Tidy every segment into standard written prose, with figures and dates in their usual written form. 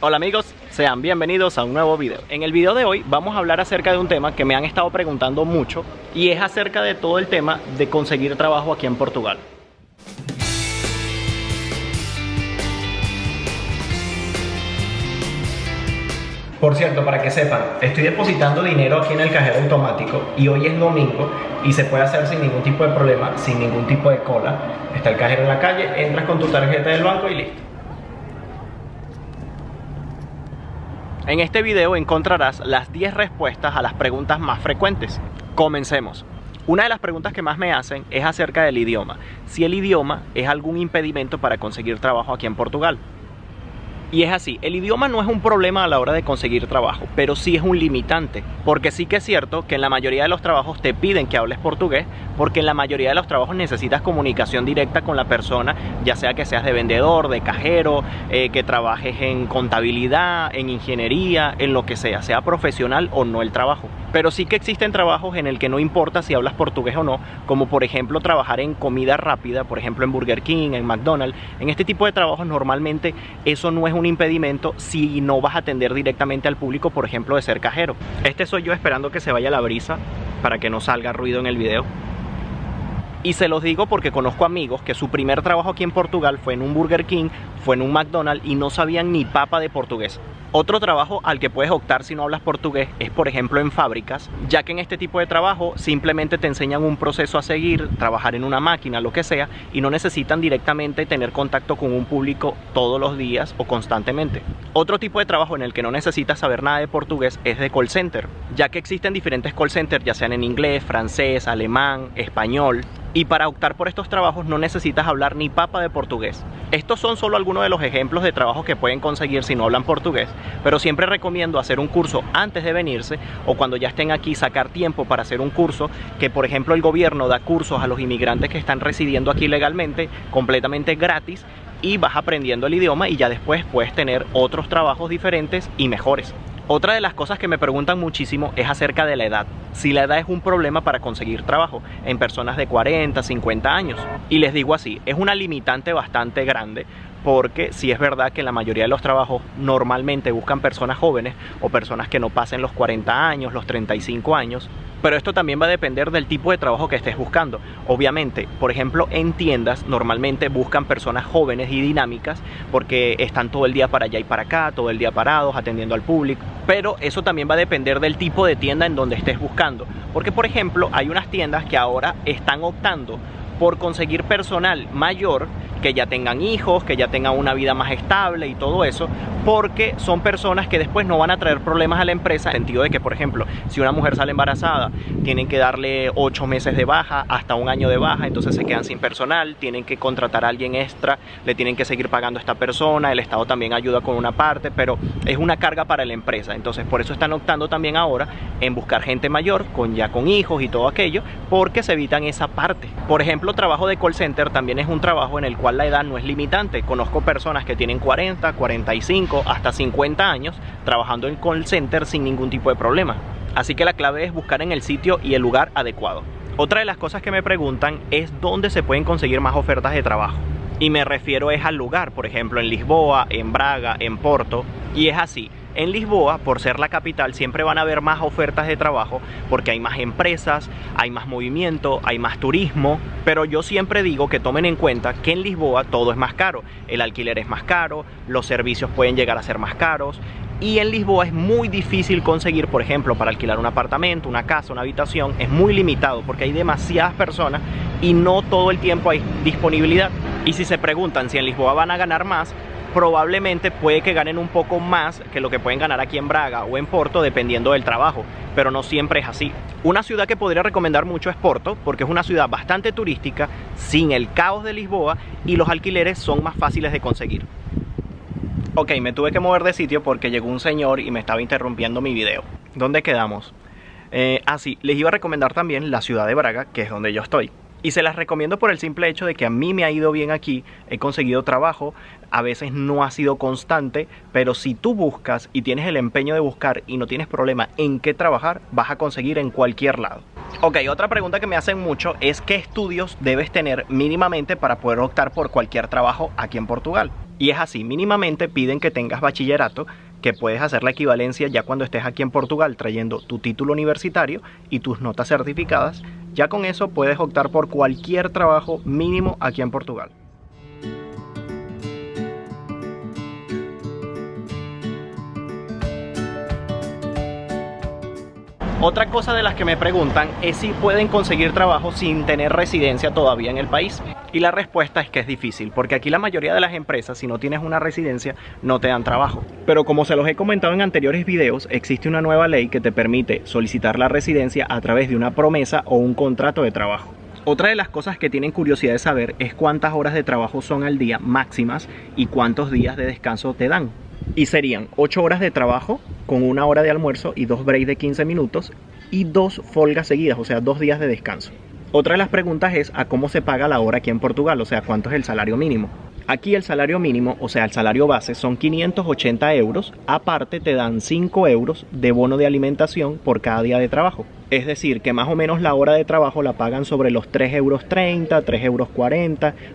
Hola amigos, sean bienvenidos a un nuevo video. En el video de hoy vamos a hablar acerca de un tema que me han estado preguntando mucho y es acerca de todo el tema de conseguir trabajo aquí en Portugal. Por cierto, para que sepan, estoy depositando dinero aquí en el cajero automático y hoy es domingo y se puede hacer sin ningún tipo de problema, sin ningún tipo de cola. Está el cajero en la calle, entras con tu tarjeta del banco y listo. En este video encontrarás las 10 respuestas a las preguntas más frecuentes. Comencemos. Una de las preguntas que más me hacen es acerca del idioma. Si el idioma es algún impedimento para conseguir trabajo aquí en Portugal. Y es así, el idioma no es un problema a la hora de conseguir trabajo, pero sí es un limitante, porque sí que es cierto que en la mayoría de los trabajos te piden que hables portugués, porque en la mayoría de los trabajos necesitas comunicación directa con la persona, ya sea que seas de vendedor, de cajero, que trabajes en contabilidad, en ingeniería, en lo que sea profesional o no el trabajo. Pero sí que existen trabajos en el que no importa si hablas portugués o no, como por ejemplo trabajar en comida rápida, por ejemplo en Burger King, en McDonald's. En este tipo de trabajos normalmente eso no es un impedimento si no vas a atender directamente al público, por ejemplo de ser cajero. Este soy yo esperando que se vaya la brisa para que no salga ruido en el video. Y se los digo porque conozco amigos que su primer trabajo aquí en Portugal fue en un Burger King, fue en un McDonald's y no sabían ni papa de portugués. Otro trabajo al que puedes optar si no hablas portugués es por ejemplo en fábricas, ya que en este tipo de trabajo simplemente te enseñan un proceso a seguir, trabajar en una máquina, lo que sea, y no necesitan directamente tener contacto con un público todos los días o constantemente. Otro tipo de trabajo en el que no necesitas saber nada de portugués es de call center, ya que existen diferentes call centers, ya sean en inglés, francés, alemán, español. Y para optar por estos trabajos no necesitas hablar ni papa de portugués. Estos son solo algunos de los ejemplos de trabajos que pueden conseguir si no hablan portugués, pero siempre recomiendo hacer un curso antes de venirse o cuando ya estén aquí sacar tiempo para hacer un curso, que por ejemplo el gobierno da cursos a los inmigrantes que están residiendo aquí legalmente, completamente gratis, y vas aprendiendo el idioma y ya después puedes tener otros trabajos diferentes y mejores. Otra de las cosas que me preguntan muchísimo es acerca de la edad. Si la edad es un problema para conseguir trabajo en personas de 40, 50 años. Y les digo así, es una limitante bastante grande porque sí es verdad que la mayoría de los trabajos normalmente buscan personas jóvenes o personas que no pasen los 40 años, los 35 años. Pero esto también va a depender del tipo de trabajo que estés buscando. Obviamente, por ejemplo, en tiendas normalmente buscan personas jóvenes y dinámicas porque están todo el día para allá y para acá, todo el día parados, atendiendo al público. Pero eso también va a depender del tipo de tienda en donde estés buscando. Porque, por ejemplo, hay unas tiendas que ahora están optando por conseguir personal mayor, que ya tengan hijos, que ya tengan una vida más estable y todo eso, porque son personas que después no van a traer problemas a la empresa, en el sentido de que, por ejemplo, si una mujer sale embarazada, tienen que darle 8 meses de baja, hasta un año de baja, entonces se quedan sin personal, tienen que contratar a alguien extra, le tienen que seguir pagando a esta persona, el Estado también ayuda con una parte, pero es una carga para la empresa. Entonces por eso están optando también ahora en buscar gente mayor, ya con hijos y todo aquello, porque se evitan esa parte. Por ejemplo, trabajo de call center también es un trabajo en el cual la edad no es limitante. Conozco personas que tienen 40, 45, hasta 50 años trabajando en call center sin ningún tipo de problema. Así que la clave es buscar en el sitio y el lugar adecuado. Otra de las cosas que me preguntan es dónde se pueden conseguir más ofertas de trabajo. Y me refiero es al lugar, por ejemplo en Lisboa, en Braga, en Porto. Y es así. En Lisboa, por ser la capital, siempre van a haber más ofertas de trabajo porque hay más empresas, hay más movimiento, hay más turismo. Pero yo siempre digo que tomen en cuenta que en Lisboa todo es más caro. El alquiler es más caro, los servicios pueden llegar a ser más caros. Y en Lisboa es muy difícil conseguir, por ejemplo, para alquilar un apartamento, una casa, una habitación, es muy limitado porque hay demasiadas personas y no todo el tiempo hay disponibilidad. Y si se preguntan si en Lisboa van a ganar más, probablemente puede que ganen un poco más que lo que pueden ganar aquí en Braga o en Porto, dependiendo del trabajo, pero no siempre es así. Una ciudad que podría recomendar mucho es Porto, porque es una ciudad bastante turística, sin el caos de Lisboa, y los alquileres son más fáciles de conseguir. Ok, me tuve que mover de sitio porque llegó un señor y me estaba interrumpiendo mi video. ¿Dónde quedamos? Sí, les iba a recomendar también la ciudad de Braga, que es donde yo estoy. Y se las recomiendo por el simple hecho de que a mí me ha ido bien aquí, he conseguido trabajo, a veces no ha sido constante, pero si tú buscas y tienes el empeño de buscar y no tienes problema en qué trabajar, vas a conseguir en cualquier lado. Ok, otra pregunta que me hacen mucho es ¿qué estudios debes tener mínimamente para poder optar por cualquier trabajo aquí en Portugal? Y es así, mínimamente piden que tengas bachillerato, que puedes hacer la equivalencia ya cuando estés aquí en Portugal trayendo tu título universitario y tus notas certificadas. Ya con eso puedes optar por cualquier trabajo mínimo aquí en Portugal. Otra cosa de las que me preguntan es si pueden conseguir trabajo sin tener residencia todavía en el país. Y la respuesta es que es difícil, porque aquí la mayoría de las empresas, si no tienes una residencia, no te dan trabajo. Pero como se los he comentado en anteriores videos, existe una nueva ley que te permite solicitar la residencia a través de una promesa o un contrato de trabajo. Otra de las cosas que tienen curiosidad de saber es cuántas horas de trabajo son al día máximas y cuántos días de descanso te dan. Y serían 8 horas de trabajo con 1 hora de almuerzo y 2 breaks de 15 minutos y 2 folgas seguidas, o sea 2 días de descanso. Otra de las preguntas es a cómo se paga la hora aquí en Portugal, o sea cuánto es el salario mínimo. Aquí el salario mínimo, o sea el salario base, son 580 euros, aparte te dan 5 euros de bono de alimentación por cada día de trabajo. Es decir, que más o menos la hora de trabajo la pagan sobre los 3,30 euros, 3,40 euros,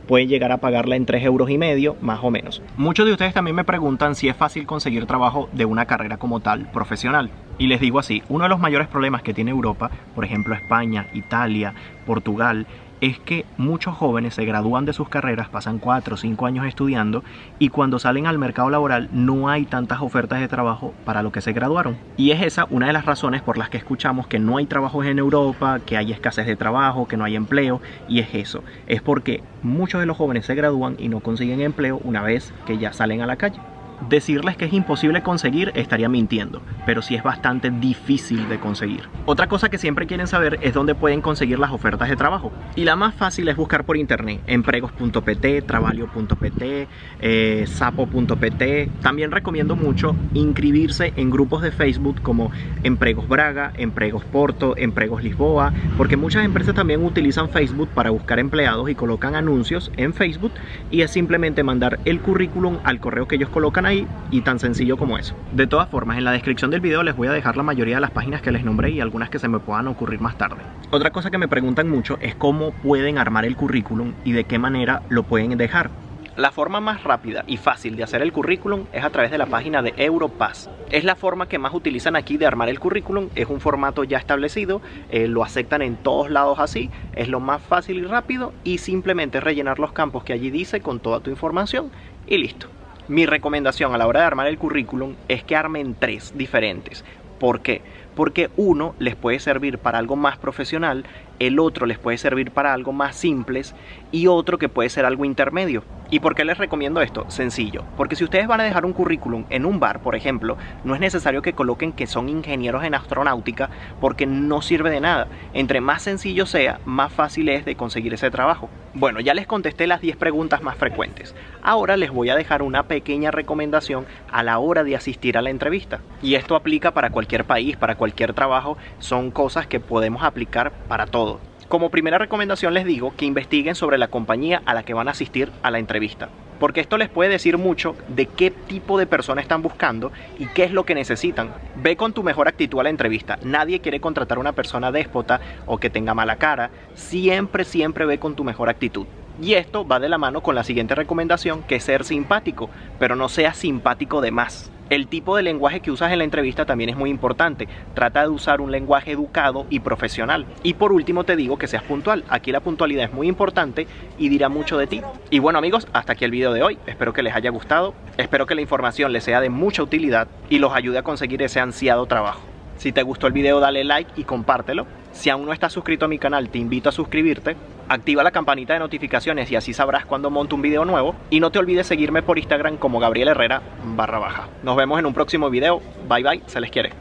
pueden llegar a pagarla en 3,5 euros, más o menos. Muchos de ustedes también me preguntan si es fácil conseguir trabajo de una carrera como tal, profesional. Y les digo así, uno de los mayores problemas que tiene Europa, por ejemplo España, Italia, Portugal, es que muchos jóvenes se gradúan de sus carreras, pasan 4 o 5 años estudiando y cuando salen al mercado laboral no hay tantas ofertas de trabajo para lo que se graduaron. Y es esa una de las razones por las que escuchamos que no hay trabajos en Europa, que hay escasez de trabajo, que no hay empleo, y es eso, es porque muchos de los jóvenes se gradúan y no consiguen empleo una vez que ya salen a la calle. Decirles que es imposible conseguir estaría mintiendo, pero sí es bastante difícil de conseguir. Otra cosa que siempre quieren saber es dónde pueden conseguir las ofertas de trabajo. Y la más fácil es buscar por internet, empregos.pt, trabalho.pt, sapo.pt. También recomiendo mucho inscribirse en grupos de Facebook como Empregos Braga, Empregos Porto, Empregos Lisboa, porque muchas empresas también utilizan Facebook para buscar empleados y colocan anuncios en Facebook y es simplemente mandar el currículum al correo que ellos colocan ahí y tan sencillo como eso. De todas formas, en la descripción del video les voy a dejar la mayoría de las páginas que les nombré y algunas que se me puedan ocurrir más tarde. Otra cosa que me preguntan mucho es cómo pueden armar el currículum y de qué manera lo pueden dejar. La forma más rápida y fácil de hacer el currículum es a través de la página de Europass. Es la forma que más utilizan aquí de armar el currículum, es un formato ya establecido, lo aceptan en todos lados así, es lo más fácil y rápido y simplemente rellenar los campos que allí dice con toda tu información y listo. Mi recomendación a la hora de armar el currículum es que armen 3 diferentes. ¿Por qué? Porque uno les puede servir para algo más profesional, el otro les puede servir para algo más simples y otro que puede ser algo intermedio. ¿Y por qué les recomiendo esto? Sencillo, porque si ustedes van a dejar un currículum en un bar, por ejemplo, no es necesario que coloquen que son ingenieros en astronáutica porque no sirve de nada. Entre más sencillo sea, más fácil es de conseguir ese trabajo. Bueno, ya les contesté las 10 preguntas más frecuentes. Ahora les voy a dejar una pequeña recomendación a la hora de asistir a la entrevista. Y esto aplica para cualquier país, para cualquier trabajo, son cosas que podemos aplicar para todo. Como primera recomendación les digo que investiguen sobre la compañía a la que van a asistir a la entrevista, porque esto les puede decir mucho de qué tipo de persona están buscando y qué es lo que necesitan. Ve con tu mejor actitud a la entrevista. Nadie quiere contratar a una persona déspota o que tenga mala cara. Siempre ve con tu mejor actitud. Y esto va de la mano con la siguiente recomendación, que es ser simpático, pero no seas simpático de más. El tipo de lenguaje que usas en la entrevista también es muy importante. Trata de usar un lenguaje educado y profesional. Y por último te digo que seas puntual. Aquí la puntualidad es muy importante y dirá mucho de ti. Y bueno amigos, hasta aquí el video de hoy. Espero que les haya gustado. Espero que la información les sea de mucha utilidad y los ayude a conseguir ese ansiado trabajo. Si te gustó el video dale like y compártelo. Si aún no estás suscrito a mi canal te invito a suscribirte. Activa la campanita de notificaciones y así sabrás cuando monto un video nuevo. Y no te olvides seguirme por Instagram como Gabriel Herrera _. Nos vemos en un próximo video. Bye bye, se les quiere.